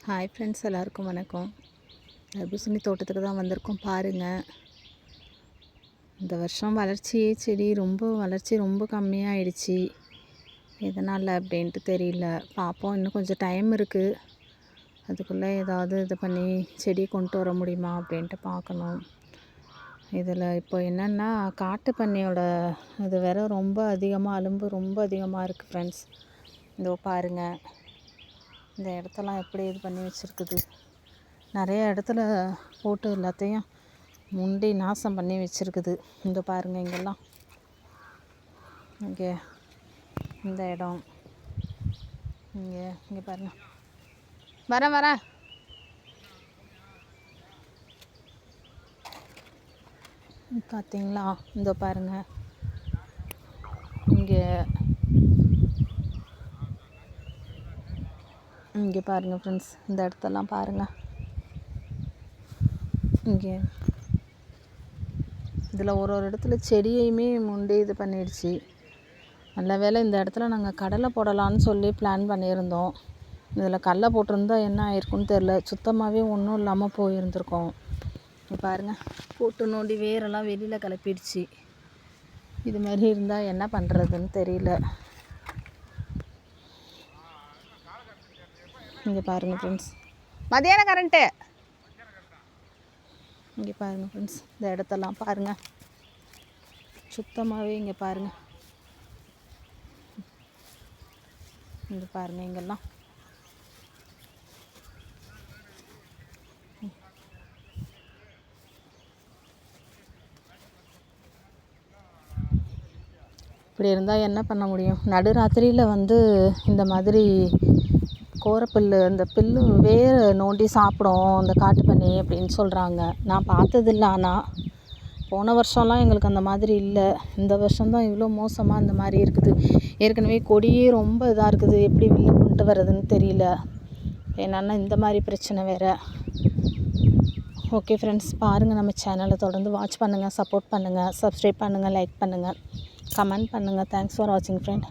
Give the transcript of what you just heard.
Hi friends, எல்லாருக்கும் வணக்கம். தர்பூசணி தோட்டத்துக்கு தான் வந்திருக்கோம். பாருங்கள், இந்த வருஷம் செடி வளர்ச்சி ரொம்ப கம்மியாகிடுச்சு. எதனால் அப்படின்ட்டு தெரியல. பார்ப்போம், இன்னும் கொஞ்சம் டைம் இருக்குது. அதுக்குள்ளே ஏதாவது இது பண்ணி செடி கொண்டு வர முடியுமா அப்படின்ட்டு பார்க்கணும். இதில் இப்போ என்னென்னா, காட்டு பன்னியோட இது வேற ரொம்ப அதிகமாக, அலும்பு ரொம்ப அதிகமாக இருக்குது ஃப்ரெண்ட்ஸ். இதோ பாருங்கள், இந்த இடத்தெல்லாம் எப்படி இது பண்ணி வச்சுருக்குது. நிறைய இடத்துல போட்டு எல்லாத்தையும் முண்டி நாசம் பண்ணி வச்சுருக்குது. இந்த பாருங்கள், இங்கெல்லாம் இங்கே இந்த இடம் இங்கே பாருங்கள். வரேன் பார்த்தீங்களா? இந்த பாருங்கள், இங்கே பாருங்கள் ஃப்ரெண்ட்ஸ், இந்த இடத்தெல்லாம் பாருங்கள். இங்கே இதில் ஒரு இடத்துல செடியையுமே முண்டி இது பண்ணிடுச்சு. நல்ல வேளை இந்த இடத்துல நாங்கள் கடலை போடலான்னு சொல்லி பிளான் பண்ணியிருந்தோம். இதில் கடலை போட்டிருந்தா என்ன ஆயிருக்குன்னு தெரில. சுத்தமாகவே ஒன்றும் இல்லாமல் போயிருந்துருக்கோம். பாருங்கள், போட்டு நோண்டி வேரெல்லாம் வெளியில் கிளப்பிடுச்சு. இது மாதிரி இருந்தால் என்ன பண்ணுறதுன்னு தெரியல. இங்கே பாருங்கள் ஃப்ரெண்ட்ஸ், மதியான கரண்ட்டு. இங்கே பாருங்கள் ஃப்ரெண்ட்ஸ், இந்த இடத்தெல்லாம் பாருங்கள். சுத்தமாகவே இங்கே பாருங்கள். இங்கே பாருங்கள், இங்கெல்லாம் இப்படி இருந்தால் என்ன பண்ண முடியும்? நடுராத்திரியில் இந்த மாதிரி கோரப்புல், இந்த புல்லு வேர் நோண்டி சாப்பிடும் இந்த காட்டு பன்னி அப்படின்னு சொல்கிறாங்க. நான் பார்த்ததில்ல. ஆனால் போன வருஷம்லாம் எங்களுக்கு அந்த மாதிரி இல்லை. இந்த வருஷம்தான் இவ்வளோ மோசமாக இந்த மாதிரி இருக்குது. ஏற்கனவே கொடியே ரொம்ப இதாக இருக்குது. எப்படி வெளில கொண்டு வர்றதுன்னு தெரியல. என்னென்னா இந்த மாதிரி பிரச்சனை வேறு. ஓகே ஃப்ரெண்ட்ஸ், பாருங்கள், நம்ம சேனலை தொடர்ந்து வாட்ச் பண்ணுங்கள், சப்போர்ட் பண்ணுங்கள், சப்ஸ்கிரைப் பண்ணுங்கள், லைக் பண்ணுங்கள், கமெண்ட் பண்ணுங்கள். தேங்க்ஸ் ஃபார் வாட்சிங் ஃப்ரெண்ட்.